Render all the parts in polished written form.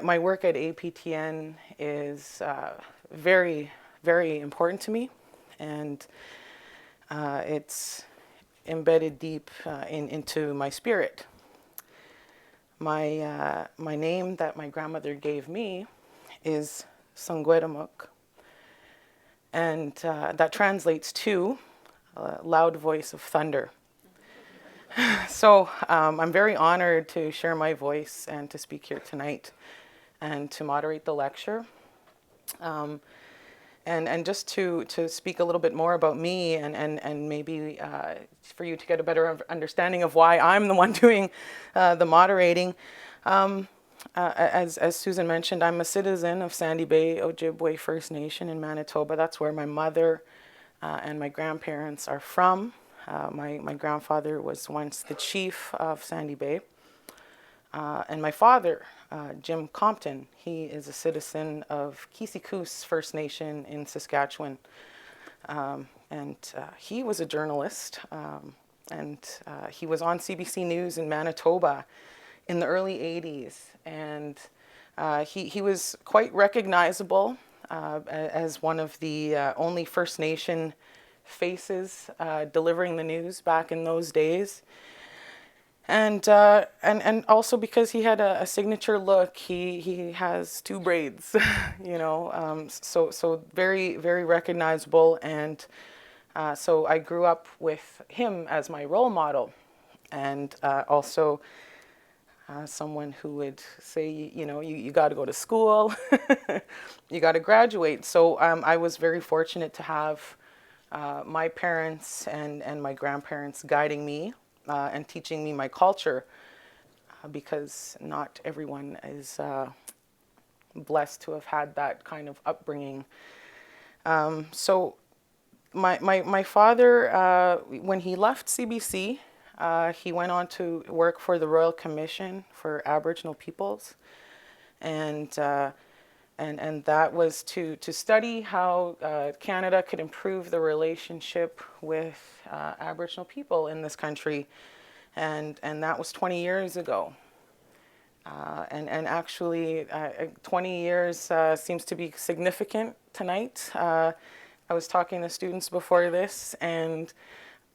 My work at APTN is very, very important to me, and it's embedded deep into my spirit. My name that my grandmother gave me is Sangweramuk, and that translates to loud voice of thunder. So I'm very honored to share my voice and to speak here tonight and to moderate the lecture. And just to speak a little bit more about me and maybe for you to get a better understanding of why I'm the one doing the moderating. As Susan mentioned, I'm a citizen of Sandy Bay Ojibwe First Nation in Manitoba. That's where my mother and my grandparents are from. My grandfather was once the chief of Sandy Bay. And my father, Jim Compton, he is a citizen of Kisikoos First Nation in Saskatchewan. And he was a journalist. And he was on CBC News in Manitoba in the early 80s. And he was quite recognizable as one of the only First Nation faces delivering the news back in those days. And also because he had a signature look, he has two braids, so very, very recognizable. And so I grew up with him as my role model, and also someone who would say, you got to go to school, you got to graduate. So I was very fortunate to have my parents and my grandparents guiding me and teaching me my culture, because not everyone is blessed to have had that kind of upbringing. So my father, when he left CBC, he went on to work for the Royal Commission for Aboriginal Peoples, and that was to study how Canada could improve the relationship with Aboriginal people in this country, and that was 20 years ago. And actually, 20 years seems to be significant tonight. I was talking to students before this, and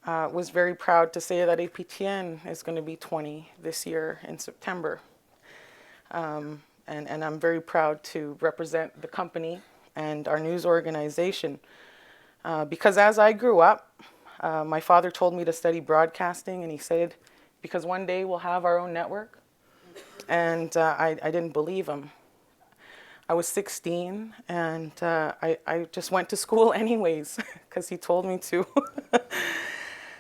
was very proud to say that APTN is going to be 20 this year in September. And I'm very proud to represent the company and our news organization. Because as I grew up, my father told me to study broadcasting, and he said, because one day we'll have our own network. And I didn't believe him. I was 16, and I just went to school anyways, because he told me to.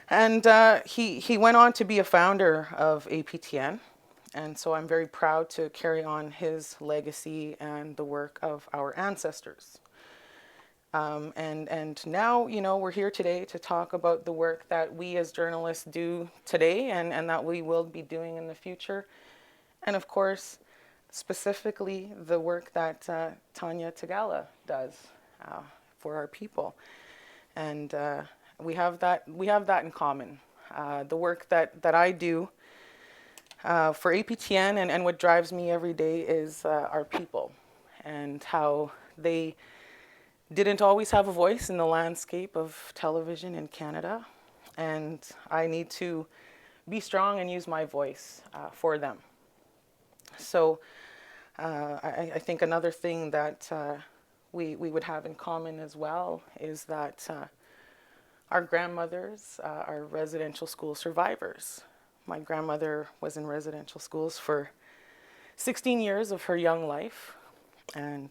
And he went on to be a founder of APTN. And so I'm very proud to carry on his legacy and the work of our ancestors. And now, we're here today to talk about the work that we as journalists do today, and that we will be doing in the future. And of course, specifically the work that Tanya Tagala does for our people. And we have that in common. The work that I do for APTN and what drives me every day is our people, and how they didn't always have a voice in the landscape of television in Canada. And I need to be strong and use my voice for them. So I think another thing that we would have in common as well is that our grandmothers are residential school survivors. My grandmother was in residential schools for 16 years of her young life, and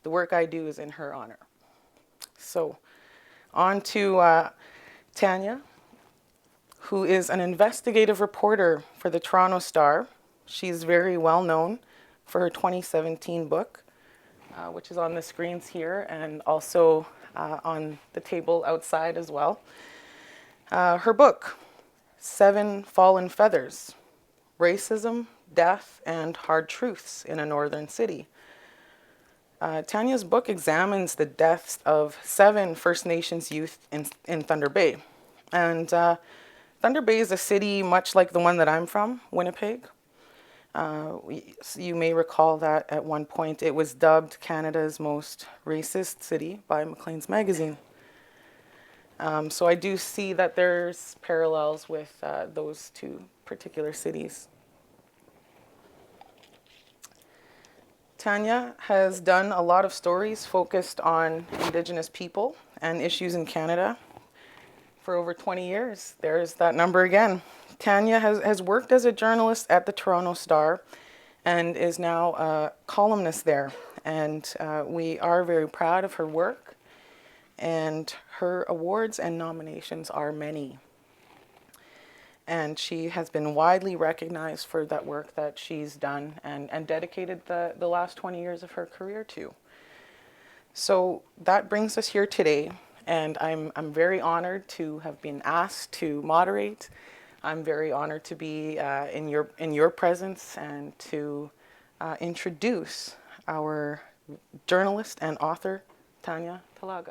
the work I do is in her honor. So on to Tanya, who is an investigative reporter for the Toronto Star. She's very well known for her 2017 book, which is on the screens here and also on the table outside as well. Her book, Seven Fallen Feathers: Racism, Death, and Hard Truths in a Northern City. Tanya's book examines the deaths of 7 First Nations youth in Thunder Bay. And Thunder Bay is a city much like the one that I'm from, Winnipeg. You may recall that at one point it was dubbed Canada's most racist city by Maclean's Magazine. So I do see that there's parallels with those two particular cities. Tanya has done a lot of stories focused on Indigenous people and issues in Canada for over 20 years. There's that number again. Tanya has worked as a journalist at the Toronto Star and is now a columnist there. And we are very proud of her work, and her awards and nominations are many. And she has been widely recognized for that work that she's done and dedicated the last 20 years of her career to. So that brings us here today, and I'm very honored to have been asked to moderate. I'm very honored to be in your presence and to introduce our journalist and author, Tanya Talaga.